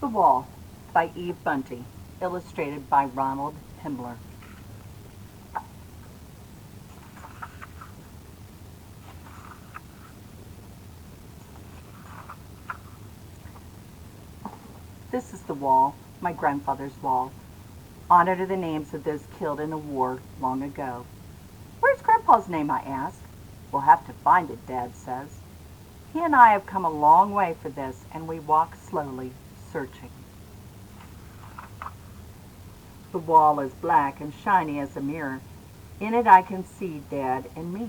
The Wall by Eve Bunting, illustrated by Ronald Himmler. This is the wall, my grandfather's wall. On it are the names of those killed in the war long ago. Where's Grandpa's name, I ask. We'll have to find it, Dad says. He and I have come a long way for this, and we walk slowly, searching. The wall is black and shiny as a mirror. In it I can see Dad and me.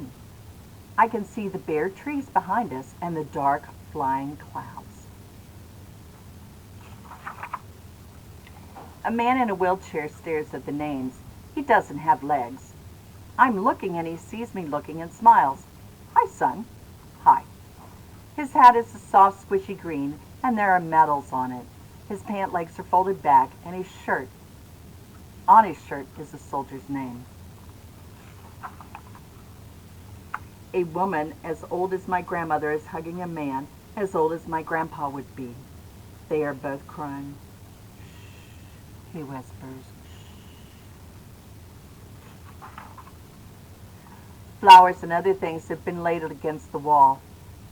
I can see the bare trees behind us and the dark flying clouds. A man in a wheelchair stares at the names. He doesn't have legs. I'm looking and he sees me looking and smiles. Hi, son. Hi. His hat is a soft, squishy green, and there are medals on it. His pant legs are folded back, and on his shirt is a soldier's name. A woman as old as my grandmother is hugging a man as old as my grandpa would be. They are both crying. Shh, he whispers. Flowers and other things have been laid against the wall.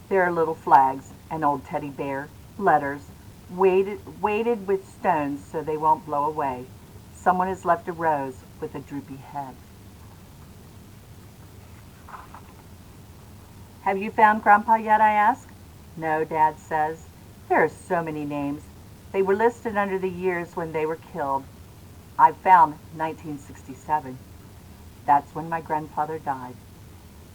There are little flags, an old teddy bear, letters, weighted with stones so they won't blow away. Someone has left a rose with a droopy head. Have you found Grandpa yet, I ask. No, Dad says. There are so many names. They were listed under the years when they were killed. I found 1967. That's when my grandfather died.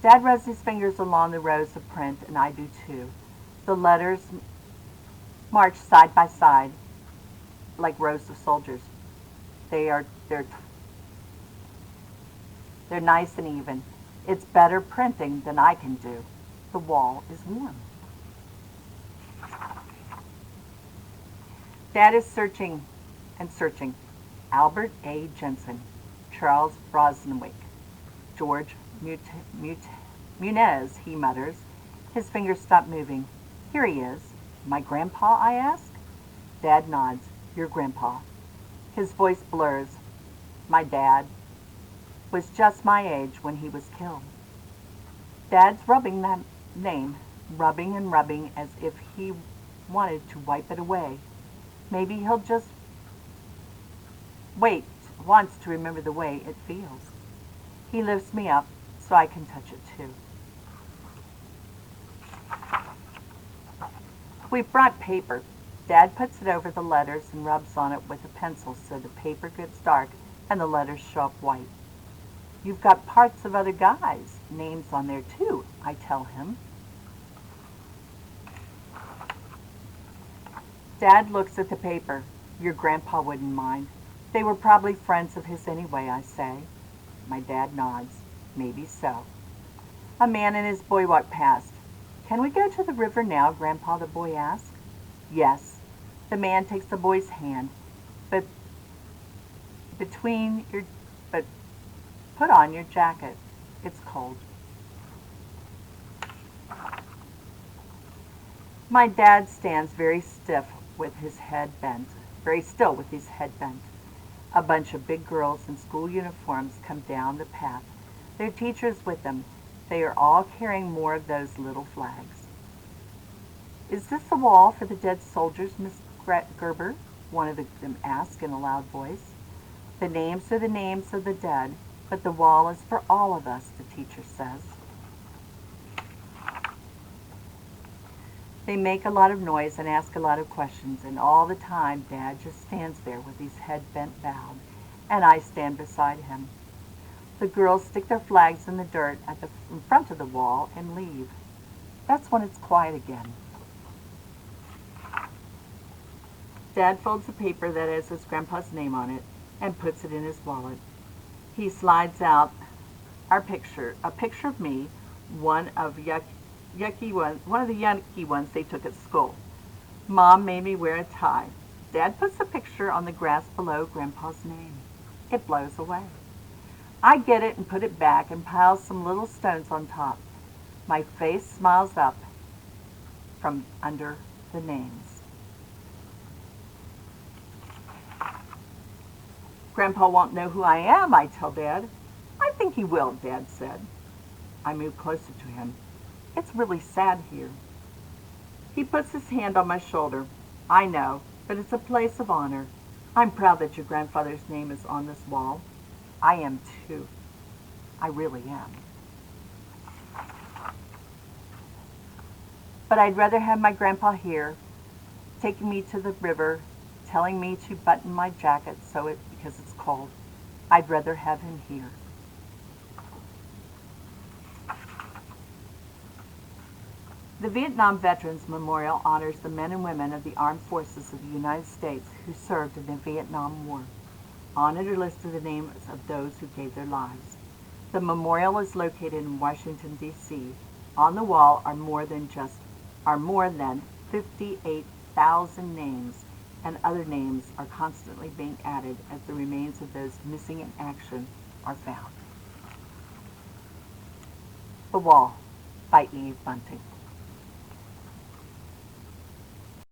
Dad runs his fingers along the rows of print, and I do too. The letters march side by side like rows of soldiers. They're nice and even. It's better printing than I can do. The wall is warm. Dad is searching and searching. Albert A. Jensen, Charles Brosnwick, George Muniz, he mutters. His fingers stop moving. Here he is. My grandpa, I ask? Dad nods. Your grandpa. His voice blurs. My dad was just my age when he was killed. Dad's rubbing that name, rubbing and rubbing as if he wanted to wipe it away. Maybe he'll just wants to remember the way it feels. He lifts me up so I can touch it too. We've brought paper. Dad puts it over the letters and rubs on it with a pencil so the paper gets dark and the letters show up white. You've got parts of other guys' names on there too, I tell him. Dad looks at the paper. Your grandpa wouldn't mind. They were probably friends of his anyway, I say. My dad nods. Maybe so. A man and his boy walk past. Can we go to the river now, Grandpa, the boy asks. Yes. The man takes the boy's hand. But put on your jacket. It's cold. My dad stands very still with his head bent. A bunch of big girls in school uniforms come down the path. Their teachers with them. They are all carrying more of those little flags. Is this the wall for the dead soldiers, Miss Gerber? One of them asked in a loud voice. The names are the names of the dead, but the wall is for all of us, the teacher says. They make a lot of noise and ask a lot of questions, and all the time Dad just stands there with his head bent bowed, and I stand beside him. The girls stick their flags in the dirt in front of the wall and leave. That's when it's quiet again. Dad folds a paper that has his grandpa's name on it and puts it in his wallet. He slides out a picture of me, one of the yucky ones they took at school. Mom made me wear a tie. Dad puts the picture on the grass below Grandpa's name. It blows away. I get it and put it back and pile some little stones on top. My face smiles up from under the names. Grandpa won't know who I am, I tell Dad. I think he will, Dad said. I move closer to him. It's really sad here. He puts his hand on my shoulder. I know, but it's a place of honor. I'm proud that your grandfather's name is on this wall. I am too. I really am. But I'd rather have my grandpa here, taking me to the river, telling me to button my jacket because it's cold. I'd rather have him here. The Vietnam Veterans Memorial honors the men and women of the armed forces of the United States who served in the Vietnam War. On it are listed the names of those who gave their lives. The memorial is located in Washington, D.C. On the wall are more than 58,000 names, and other names are constantly being added as the remains of those missing in action are found. The Wall by Eve Bunting.